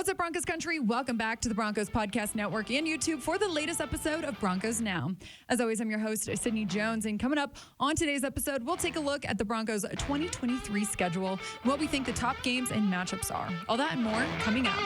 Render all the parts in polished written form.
What's up, Broncos country? Welcome back to the Broncos Podcast Network and YouTube for the latest episode of Broncos Now. As always, I'm your host, Sydney Jones, and coming up on today's episode, we'll take a look at the Broncos' 2023 schedule, what we think the top games and matchups are. All that and more coming up.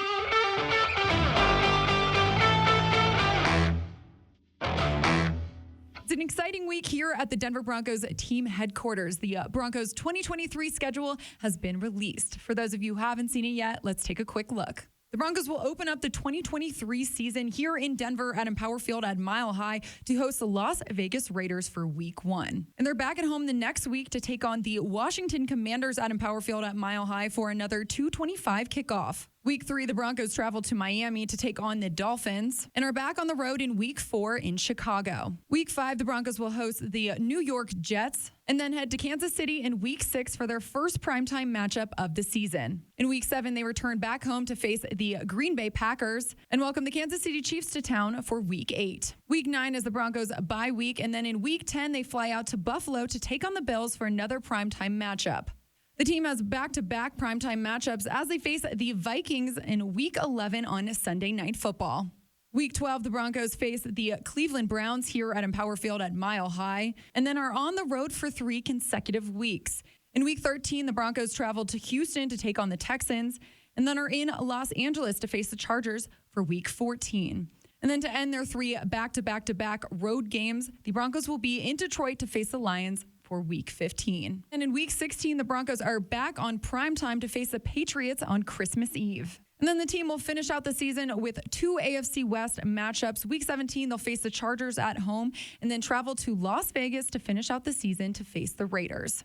It's an exciting week here at the Denver Broncos team headquarters. The Broncos 2023 schedule has been released. For those of you who haven't seen it yet, let's take a quick look. The Broncos will open up the 2023 season here in Denver at Empower Field at Mile High to host the Las Vegas Raiders for Week 1. And they're back at home the next week to take on the Washington Commanders at Empower Field at Mile High for another 2:25 kickoff. Week 3, the Broncos travel to Miami to take on the Dolphins and are back on the road in Week 4 in Chicago. Week 5, the Broncos will host the New York Jets and then head to Kansas City in Week 6 for their first primetime matchup of the season. In Week 7, they return back home to face the Green Bay Packers and welcome the Kansas City Chiefs to town for Week 8. Week 9 is the Broncos' bye week, and then in Week 10, they fly out to Buffalo to take on the Bills for another primetime matchup. The team has back-to-back primetime matchups as they face the Vikings in Week 11 on Sunday Night Football. Week 12, the Broncos face the Cleveland Browns here at Empower Field at Mile High, and then are on the road for 3 consecutive weeks. In Week 13, the Broncos travel to Houston to take on the Texans, and then are in Los Angeles to face the Chargers for Week 14. And then to end their 3 back-to-back-to-back road games, the Broncos will be in Detroit to face the Lions for Week 15. And in Week 16, the Broncos are back on prime time to face the Patriots on Christmas Eve. And then the team will finish out the season with 2 AFC West matchups. Week 17, they'll face the Chargers at home and then travel to Las Vegas to finish out the season to face the Raiders.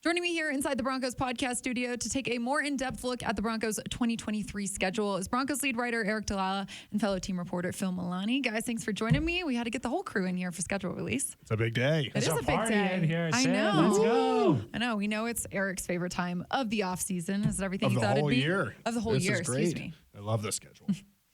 Joining me here inside the Broncos podcast studio to take a more in-depth look at the Broncos 2023 schedule is Broncos lead writer Eric Dalala and fellow team reporter Phil Milani. Guys, thanks for joining me. We had to get the whole crew in here for schedule release. It's a big day. It's a big party day. in here. I Sid. know. Let's go. I know. We know it's Eric's favorite time of the off season. Is it everything you thought it'd be? Year. Of the whole This year. is great. Excuse me. I love the schedule.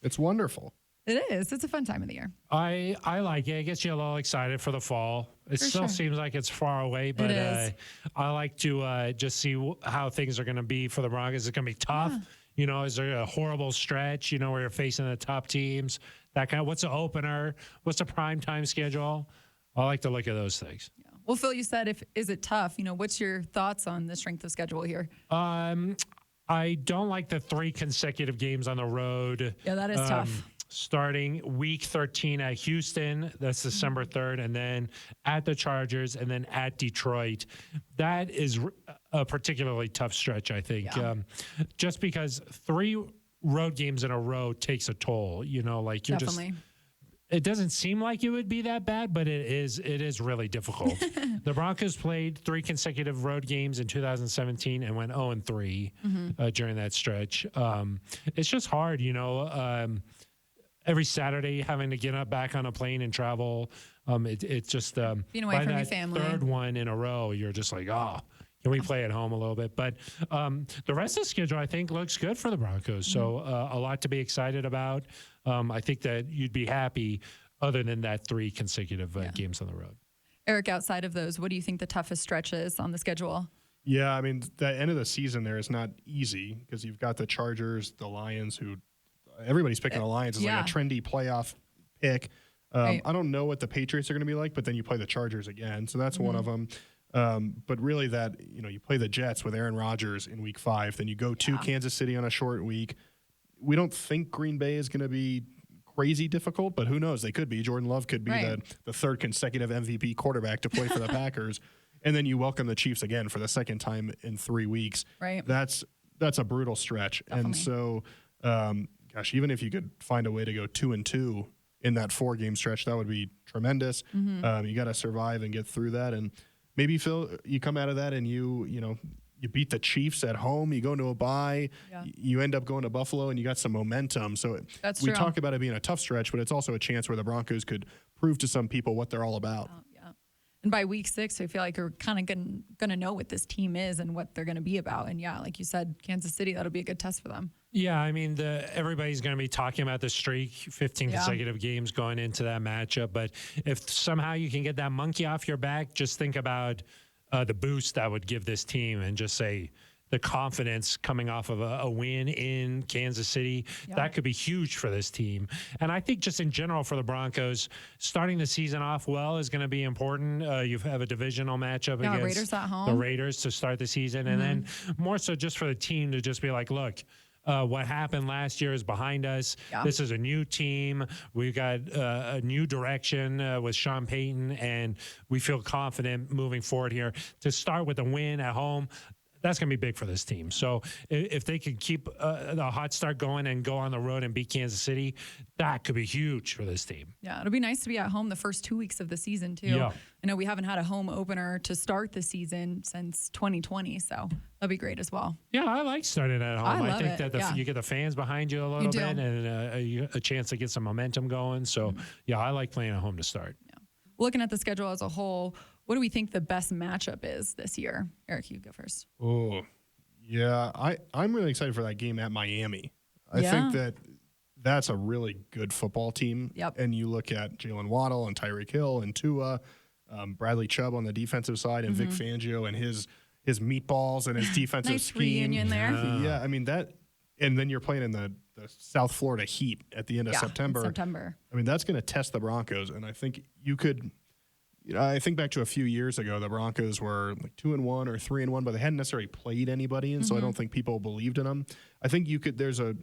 It's wonderful. It is. It's a fun time of the year. I like it. It gets you a little excited for the fall. It still sure. seems like it's far away, but It is. I like to just see how things are going to be for the Broncos. It's going to be tough. Yeah. You know, is there a horrible stretch, where you're facing the top teams? That kind of, what's the opener? What's the primetime schedule? I like to look at those things. Yeah. Well, Phil, you said, is it tough? What's your thoughts on the strength of schedule here? I don't like the 3 consecutive games on the road. Yeah, that is tough. Starting Week 13 at Houston, that's December 3rd, and then at the Chargers, and then at Detroit. That is a particularly tough stretch, I think, Yeah. just because 3 road games in a row takes a toll. You're Definitely. it doesn't seem like it would be that bad, but it is really difficult. The Broncos played 3 consecutive road games in 2017 and went 0-3 during that stretch. It's just hard, every Saturday having to get up back on a plane and travel. It's just being away by from that your family. 3rd one in a row, you're just like, can we play at home a little bit? But the rest of the schedule, I think, looks good for the Broncos. So a lot to be excited about. I think that you'd be happy other than that 3 consecutive games on the road. Eric, outside of those, what do you think the toughest stretch is on the schedule? Yeah, I mean, the end of the season there is not easy because you've got the Chargers, the Lions, who everybody's picking the Lions as like a trendy playoff pick. Right. I don't know what the Patriots are going to be like, but then you play the Chargers again. So that's one of them. But really you play the Jets with Aaron Rodgers in Week 5. Then you go to Kansas City on a short week. We don't think Green Bay is going to be crazy difficult, but who knows? They could be. Jordan Love could be the 3rd consecutive MVP quarterback to play for the Packers. And then you welcome the Chiefs again for the 2nd time in 3 weeks. Right. That's a brutal stretch. Definitely. And so, even if you could find a way to go 2-2 in that 4-game stretch, that would be tremendous. You got to survive and get through that. And maybe, Phil, you come out of that and you beat the Chiefs at home, you go into a bye, you end up going to Buffalo and you got some momentum. So That's we true. talk about it being a tough stretch, but it's also a chance where the Broncos could prove to some people what they're all about. And by Week 6, I feel like you're kind of going to know what this team is and what they're going to be about. And like you said, Kansas City, that'll be a good test for them. Yeah, I mean, everybody's going to be talking about the streak, 15 consecutive games going into that matchup. But if somehow you can get that monkey off your back, just think about the boost that would give this team and just say, the confidence coming off of a win in Kansas City. That could be huge for this team. And I think just in general for the Broncos, starting the season off well is going to be important. You have a divisional matchup against Raiders at home. the Raiders to start the season. And then more so just for the team to just be like, look, what happened last year is behind us. Yeah. This is a new team. We've got a new direction with Sean Payton, and we feel confident moving forward here. To start with a win at home, that's going to be big for this team. So if they can keep the hot start going and go on the road and beat Kansas City, that could be huge for this team. Yeah, it'll be nice to be at home the first 2 weeks of the season, too. Yeah. I know we haven't had a home opener to start the season since 2020, so that'll be great as well. Yeah, I like starting at home. I love think it, that you get the fans behind you a little do. bit and a chance to get some momentum going. So, yeah, I like playing at home to start. Looking at the schedule as a whole, what do we think the best matchup is this year? Eric, you go first. Oh, yeah. I'm really excited for that game at Miami. I Yeah. think that's a really good football team. Yep. And you look at Jalen Waddle and Tyreek Hill and Tua, Bradley Chubb on the defensive side, and Vic Fangio and his meatballs and his defensive Nice scheme. reunion there. Yeah, I mean that. And then you're playing in the South Florida heat at the end of September. September. I mean, that's going to test the Broncos. And I think you could, I think back to a few years ago, the Broncos were like 2-1 or 3-1, but they hadn't necessarily played anybody. And so I don't think people believed in them. I think there's a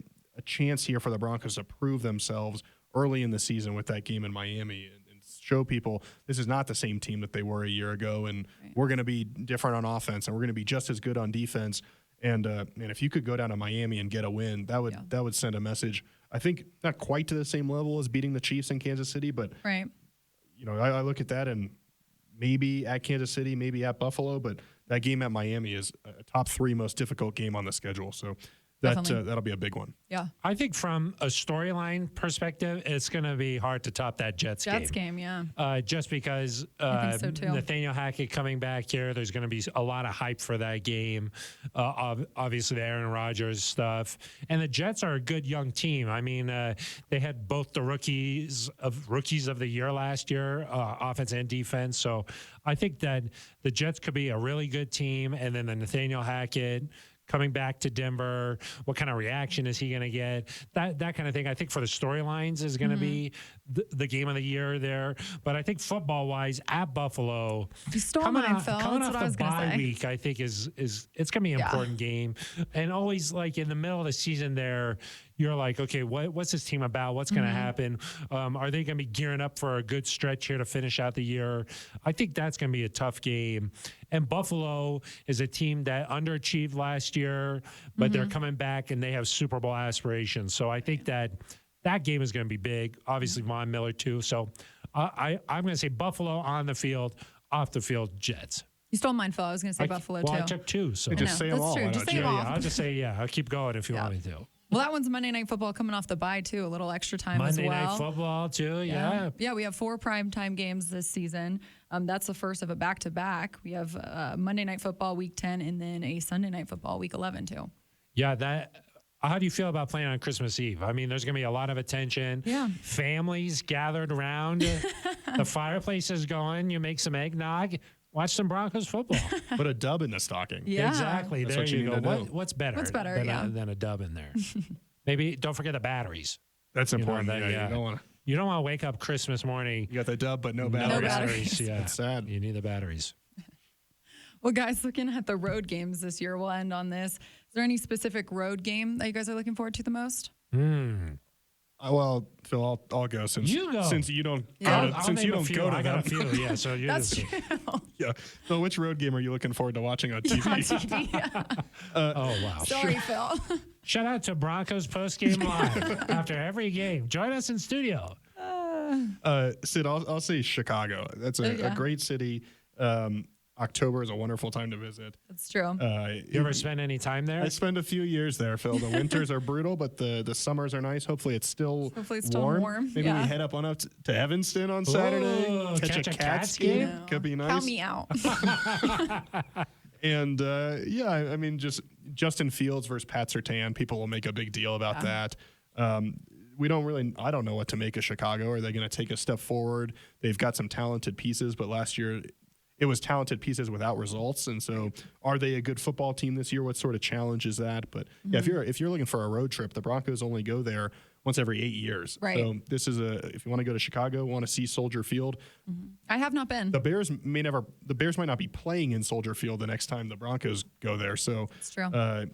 chance here for the Broncos to prove themselves early in the season with that game in Miami and show people this is not the same team that they were a year ago. And we're going to be different on offense and we're going to be just as good on defense. And if you could go down to Miami and get a win, that would send a message. I think not quite to the same level as beating the Chiefs in Kansas City, but Right. I look at that and maybe at Kansas City, maybe at Buffalo, but that game at Miami is a top 3 most difficult game on the schedule. So that'll be a big one. Yeah. I think from a storyline perspective, it's going to be hard to top that Jets game, yeah. just because I think so too. Nathaniel Hackett coming back here, there's going to be a lot of hype for that game. Obviously, the Aaron Rodgers stuff. And the Jets are a good young team. I mean, they had both the rookies of the year last year, offense and defense. So I think that the Jets could be a really good team. And then the Nathaniel Hackett coming back to Denver, what kind of reaction is he going to get? That kind of thing. I think for the storylines is going to be the game of the year there. But I think football-wise, at Buffalo, You stole mine, Phil. coming That's off what I the was going to bye say. week, I think is it's going to be an important game. And always like in the middle of the season there, you're like, okay, what's this team about? What's going to happen? Are they going to be gearing up for a good stretch here to finish out the year? I think that's going to be a tough game. And Buffalo is a team that underachieved last year, but they're coming back and they have Super Bowl aspirations. So I think that game is going to be big. Obviously, Von Miller too. So I'm going to say Buffalo on the field, off the field, Jets. You stole mine, Phil. I was going to say Buffalo, well, too. I took 2. So Just say them That's all. true. Why Just not? say them all. I'll just say, I'll keep going if you want me to. Well, that one's Monday Night Football coming off the bye, too. A little extra time Monday as well. Night Football too, yeah. Yeah, we have 4 primetime games this season. That's the first of a back-to-back. We have Monday Night Football Week 10 and then a Sunday Night Football Week 11, too. Yeah, how do you feel about playing on Christmas Eve? I mean, there's going to be a lot of attention. Yeah. Families gathered around. The fireplace is going. You make some eggnog. Watch some Broncos football. Put a dub in the stocking. Yeah. Exactly. That's there what you you need go. to do. What's better? What's better, than a dub in there? Maybe don't forget the batteries. That's important. that- You don't want to. You don't want to wake up Christmas morning. You got the dub, but no No batteries. batteries. Yeah. That's sad. You need the batteries. Well, guys, looking at the road games this year, we'll end on this. Is there any specific road game that you guys are looking forward to the most? Well, Phil, I'll go since You go. since you don't Yeah. go to, since you don't go to I got a them. few. Yeah. So you That's just, true. Yeah. So which road game are you looking forward to watching on TV? oh wow. Sorry, Phil. Shout out to Broncos Post Game Live after every game. Join us in studio. Sid, I'll say Chicago. That's a Yeah. great city. October is a wonderful time to visit. That's true. You ever spend any time there? I spent a few years there, Phil. The winters are brutal, but the summers are nice. Hopefully it's still warm. Maybe Yeah. we head up to Evanston on Saturday. Ooh, catch a Cats game? No. Could be nice. Count me out. And I mean, just Justin Fields versus Pat Surtain. People will make a big deal about that. I don't know what to make of Chicago. Are they going to take a step forward? They've got some talented pieces, but last year it was talented pieces without results. And so are they a good football team this year? What sort of challenge is that? But yeah, if you're looking for a road trip, the Broncos only go there once every 8 years. Right. So this is if you want to go to Chicago, want to see Soldier Field. I have not been. The Bears might not be playing in Soldier Field the next time the Broncos go there. So It's true.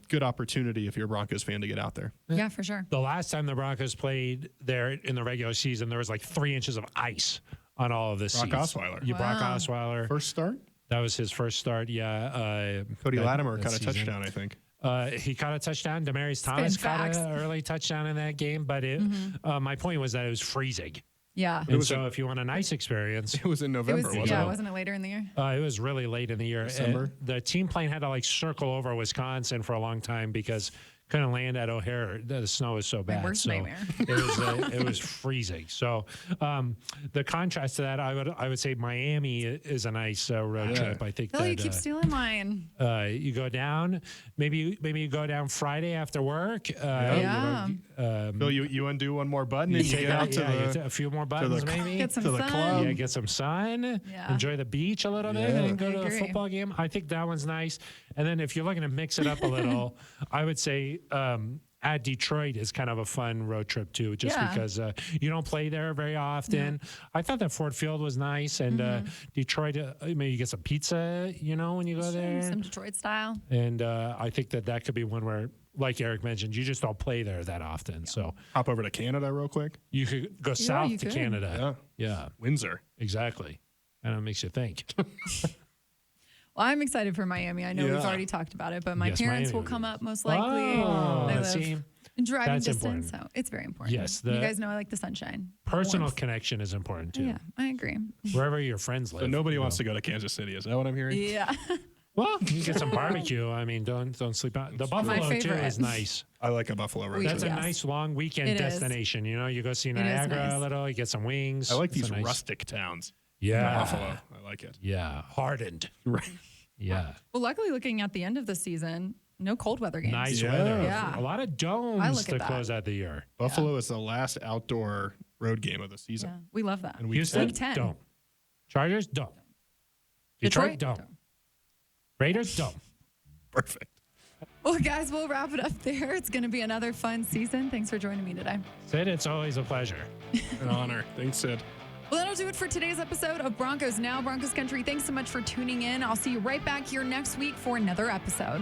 Good opportunity if you're a Broncos fan to get out there. Yeah, for sure. The last time the Broncos played there in the regular season, there was like 3 inches of ice on all of the Brock seats. Osweiler. Yeah, Brock Wow. Osweiler. First start? That was his first start. Yeah. Cody that- Latimer that caught a season. touchdown, I think. He caught a touchdown. Demarius Thomas caught facts. an early touchdown in that game. But my point was that it was freezing. Yeah. And so if you want a nice experience, It was in It November, was, wasn't yeah, it? wasn't it later in the year? it was really late in the year. December? The team plane had to like circle over Wisconsin for a long time because couldn't land at O'Hare. The snow was so bad. worst so nightmare. it was freezing. So the contrast to that, I would say Miami is a nice road trip. I think Phil, that you keep stealing mine. you go down. Maybe you go down Friday after work. Yeah. Bill, you undo one more button and you Take get out to you the take a few more buttons, maybe. Get some to the sun. club. Yeah, get some sun, Yeah. enjoy the beach a little bit, Yeah. and go I to a agree. football game. I think that one's nice. And then if you're looking to mix it up a little, I would say at Detroit is kind of a fun road trip too, just Yeah. because you don't play there very often. I thought that Ford Field was nice, and Detroit, maybe you get some pizza, when you go there. Some Detroit style. And I think that could be one where, like Eric mentioned, you just don't play there that often. So Hop over to Canada real quick. you could go south you to could. Canada. Yeah, Windsor. exactly. And it makes you think. Well, I'm excited for Miami. I know we've Yeah. already talked about it, but my Yes, parents Miami will would come be up most likely. Oh, They see, live in driving that's distance, important. so it's very important. Yes, you the- guys know I like the sunshine. personal Warmth. connection is important too. Yeah, I agree. Wherever your friends live. So nobody wants to go to Kansas City. Is that what I'm hearing? Yeah. Well, you get some barbecue. I mean, don't sleep out. The Buffalo too favorite. is nice. I like a Buffalo road That's trip. a Yes. nice long weekend It is. destination. You go see is Niagara nice. a little. You get some wings. I like It's these a nice- rustic towns. Yeah, Buffalo. I like it. yeah, hardened. Right. Yeah, Well, luckily, looking at the end of the season, no cold weather games. nice Yeah. weather. Yeah. A lot of I domes look to at that. close out the year. Buffalo is the last outdoor road game of the season. Yeah, we love that. And Houston, Week 10. don't. Chargers, don't. Detroit, don't. Raiders, don't. Perfect. Well, guys, we'll wrap it up there. It's going to be another fun season. Thanks for joining me today. Sid, it's always a pleasure. An honor. Thanks, Sid. Well, that'll do it for today's episode of Broncos Now, Broncos Country. Thanks so much for tuning in. I'll see you right back here next week for another episode.